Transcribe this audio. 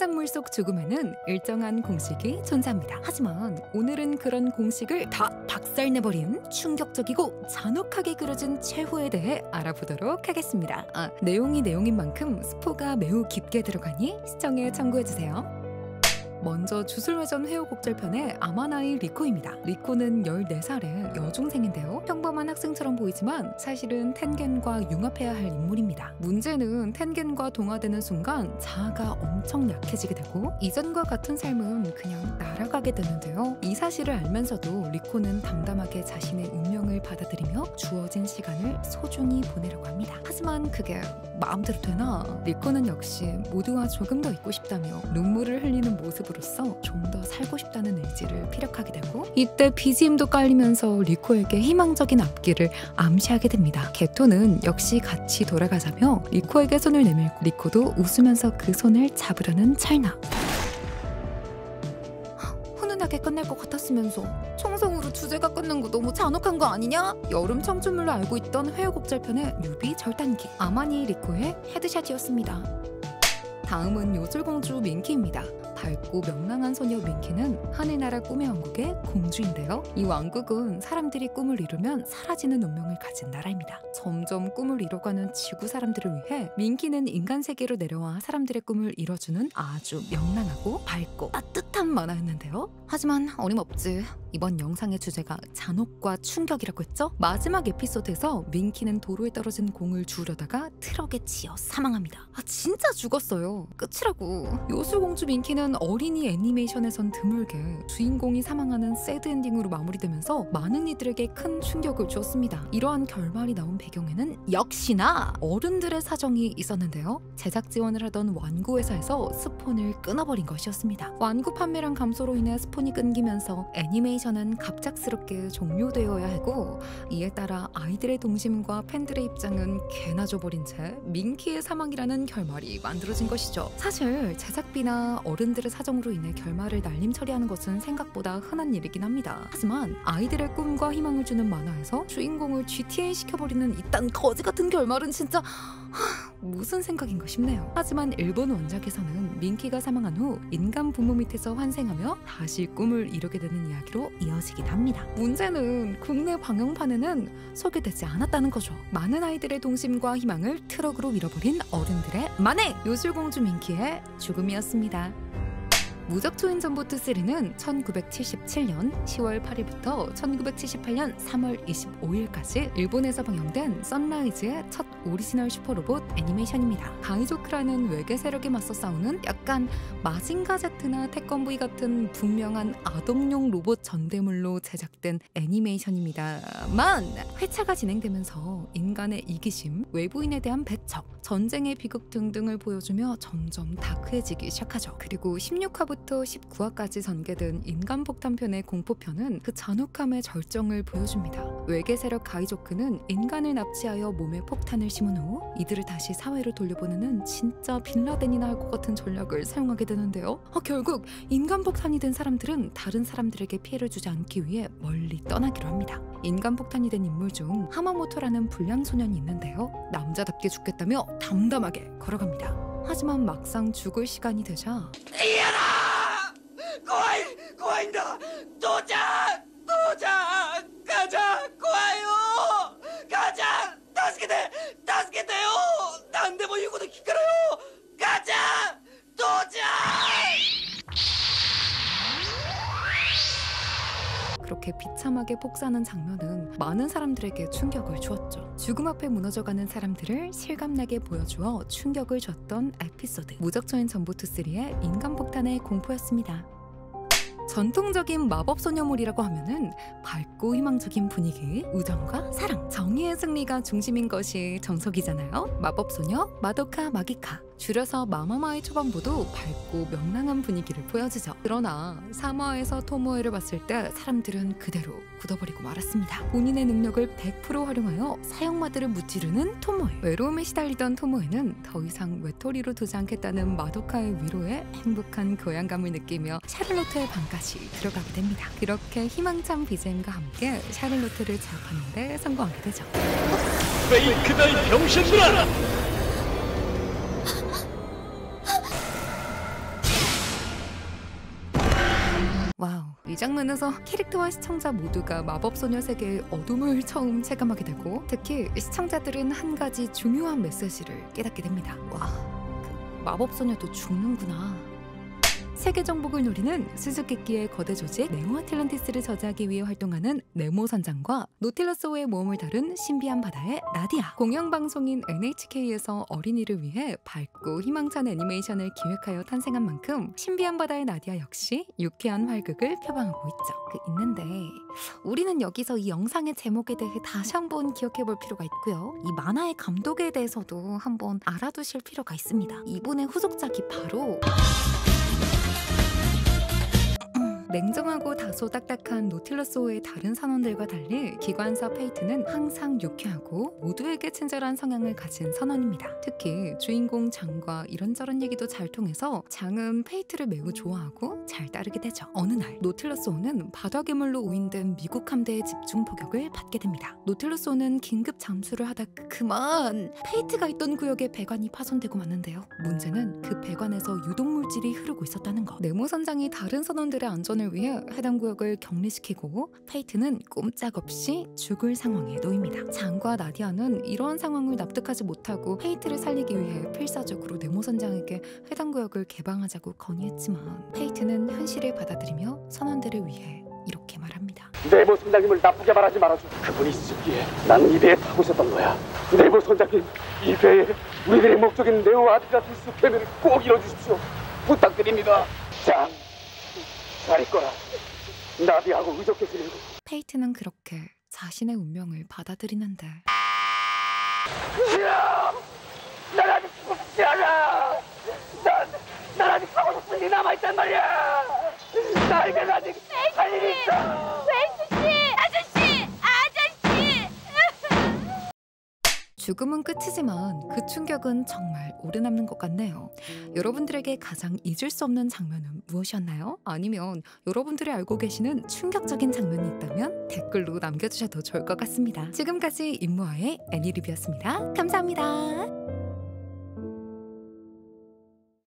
성장물 속 죽음에는 일정한 공식이 존재합니다. 하지만 오늘은 그런 공식을 다 박살내버린 충격적이고 잔혹하게 그려진 최후에 대해 알아보도록 하겠습니다. 내용이 내용인 만큼 스포가 매우 깊게 들어가니 시청에 참고해주세요. 먼저 주술회전 회오곡절편의 아마나이 리코입니다. 리코는 14살의 여중생인데요. 평범한 학생처럼 보이지만 사실은 텐겐과 융합해야 할 인물입니다. 문제는 텐겐과 동화되는 순간 자아가 엄청 약해지게 되고 이전과 같은 삶은 그냥 날아가게 되는데요. 이 사실을 알면서도 리코는 담담하게 자신의 운명을 받아들이며 주어진 시간을 소중히 보내려고 합니다. 하지만 그게 마음대로 되나? 리코는 역시 모두와 조금 더 있고 싶다며 눈물을 흘리는 모습으로서 좀 더 살고 싶다는 의지를 피력하게 되고 이때 BGM도 깔리면서 리코에게 희망적인 앞길을 암시하게 됩니다. 게토는 역시 같이 돌아가자며 리코에게 손을 내밀고 리코도 웃으면서 그 손을 잡으려는 찰나 훈훈하게 끝날 것 같았으면서 청성으로 주제가 끝난 거 너무 잔혹한 거 아니냐? 여름 청춘물로 알고 있던 회오곡절편의 뮤비 절단기 아마니 리코의 헤드샷이었습니다. 다음은 요술공주 민키입니다. 밝고 명랑한 소녀 민키는 하늘나라 꿈의 왕국의 공주인데요. 이 왕국은 사람들이 꿈을 이루면 사라지는 운명을 가진 나라입니다. 점점 꿈을 이뤄가는 지구 사람들을 위해 민키는 인간 세계로 내려와 사람들의 꿈을 이뤄주는 아주 명랑하고 밝고 따뜻한 만화였는데요. 하지만 어림없지 이번 영상의 주제가 잔혹과 충격이라고 했죠? 마지막 에피소드에서 민키는 도로에 떨어진 공을 주우려다가 트럭에 치여 사망합니다. 진짜 죽었어요. 끝이라고. 요술공주 민키는 어린이 애니메이션에선 드물게 주인공이 사망하는 새드 엔딩으로 마무리되면서 많은 이들에게 큰 충격을 주었습니다. 이러한 결말이 나온 배경에는 역시나 어른들의 사정이 있었는데요. 제작 지원을 하던 완구 회사에서 스폰을 끊어버린 것이었습니다. 완구 판매량 감소로 인해 스폰이 끊기면서 애니메이션은 갑작스럽게 종료되어야 하고 이에 따라 아이들의 동심과 팬들의 입장은 개나 줘버린 채 민키의 사망이라는 결말이 만들어진 것이죠. 사실 제작비나 어른들의 사정으로 인해 결말을 날림 처리하는 것은 생각보다 흔한 일이긴 합니다. 하지만 아이들의 꿈과 희망을 주는 만화에서 주인공을 GTA 시켜버리는 이딴 거지같은 결말은 진짜 무슨 생각인가 싶네요. 하지만 일본 원작에서는 민키가 사망한 후 인간 부모 밑에서 환생하며 다시 꿈을 이루게 되는 이야기로 이어지긴 합니다. 문제는 국내 방영판에는 소개되지 않았다는 거죠. 많은 아이들의 동심과 희망을 트럭으로 밀어버린 어른들의 만행! 요술공주 민키의 죽음이었습니다. 무적초인 전보트 3는 1977년 10월 8일부터 1978년 3월 25일까지 일본에서 방영된 선라이즈의 첫 오리지널 슈퍼로봇 애니메이션입니다. 가이조크라는 외계 세력에 맞서 싸우는 약간 마징가 제트나 태권브이 같은 분명한 아동용 로봇 전대물로 제작된 애니메이션입니다만 회차가 진행되면서 인간의 이기심, 외부인에 대한 배척, 전쟁의 비극 등등을 보여주며 점점 다크해지기 시작하죠. 그리고 16화부터 19화까지 전개된 인간폭탄편의 공포편은 그 잔혹함의 절정을 보여줍니다. 외계 세력 가이조크는 인간을 납치하여 몸에 폭탄을 심은 후 이들을 다시 사회로 돌려보내는 진짜 빈라덴이나 할 것 같은 전략을 사용하게 되는데요. 결국 인간폭탄이 된 사람들은 다른 사람들에게 피해를 주지 않기 위해 멀리 떠나기로 합니다. 인간폭탄이 된 인물 중 하마모토라는 불량 소년이 있는데요. 남자답게 죽겠다며 담담하게 걸어갑니다. 하지만 막상 죽을 시간이 되자怖いんだ父ちゃん母ちゃん怖いよ母ちゃん助けてよ何でも言うこと聞くからよ母ちゃん父ちゃん 그렇게 비참하게 폭사하는 장면은 많은 사람들에게 충격을 주었죠. 죽음 앞에 무너져가는 사람들을 실감나게 보여주어 충격을 줬던 에피소드 무적초인 전보트 3의 인간폭탄의 공포였습니다. 전통적인 마법소녀물이라고 하면은 밝고 희망적인 분위기, 우정과 사랑, 정의의 승리가 중심인 것이 정석이잖아요. 마법소녀, 마도카 마기카, 줄여서 마마마의 초반부도 밝고 명랑한 분위기를 보여주죠. 그러나 3화에서 토모에를 봤을 때 사람들은 그대로 굳어버리고 말았습니다. 본인의 능력을 100% 활용하여 사형마들을 무찌르는 토모에. 외로움에 시달리던 토모에는 더 이상 외톨이로 두지 않겠다는 마도카의 위로에 행복한 교양감을 느끼며 샤를로트의 방까지 들어가게 됩니다. 그렇게 희망찬 BGM과 함께 샤를로트를 제압하는 데 성공하게 되죠. 페이크다 이 병신들아! 장면에서 캐릭터와 시청자 모두가 마법소녀 세계의 어둠을 처음 체감하게 되고, 특히 시청자들은 한 가지 중요한 메시지를 깨닫게 됩니다. 와, 그 마법소녀도 죽는구나. 세계 정복을 노리는 수수께끼의 거대 조직 네모 아틀란티스를 저지하기 위해 활동하는 네모 선장과 노틸러스호의 모험을 다룬 신비한 바다의 나디아. 공영방송인 NHK에서 어린이를 위해 밝고 희망찬 애니메이션을 기획하여 탄생한 만큼 신비한 바다의 나디아 역시 유쾌한 활극을 표방하고 있죠. 있는데 우리는 여기서 이 영상의 제목에 대해 다시 한번 기억해 볼 필요가 있고요. 이 만화의 감독에 대해서도 한번 알아두실 필요가 있습니다. 이분의 후속작이 바로 냉정하고 다소 딱딱한 노틸러스호의 다른 선원들과 달리 기관사 페이트는 항상 유쾌하고 모두에게 친절한 성향을 가진 선원입니다. 특히 주인공 장과 이런저런 얘기도 잘 통해서 장은 페이트를 매우 좋아하고 잘 따르게 되죠. 어느 날 노틸러스호는 바다 괴물로 오인된 미국 함대의 집중 포격을 받게 됩니다. 노틸러스호는 긴급 잠수를 하다 그만 페이트가 있던 구역에 배관이 파손되고 마는데요. 문제는 그 배관에서 유독물질이 흐르고 있었다는 것. 네모 선장이 다른 선원들의 안전을 위해 해당 구역을 격리시키고 페이트는 꼼짝없이 죽을 상황에 놓입니다. 장과 나디아는 이러한 상황을 납득하지 못하고 페이트를 살리기 위해 필사적으로 네모 선장에게 해당 구역을 개방하자고 건의했지만 페이트는 현실을 받아들이며 선원들을 위해 이렇게 말합니다. 네모 선장님을 나쁘게 말하지 말아줘. 그분이 쓰기에 나는 이 배에 타고 있었던 거야. 네모 선장님, 이 배에 우리들의 목적인 네오 아틀란티스 괴물을 꼭 이뤄주십시오. 부탁드립니다. 장, 잘 있거라. 나비하고 의젓게 지내고. 페이트는 그렇게 자신의 운명을 받아들이는데 싫어! 난 아직 죽지 않아! 난 아직 하고 싶은 일이 남아있단 말이야! 나에겐 아직 할 일이 있어! 죽음은 끝이지만 그 충격은 정말 오래 남는 것 같네요. 여러분들에게 가장 잊을 수 없는 장면은 무엇이었나요? 아니면 여러분들이 알고 계시는 충격적인 장면이 있다면 댓글로 남겨주셔도 좋을 것 같습니다. 지금까지 임무아의 애니리뷰였습니다. 감사합니다.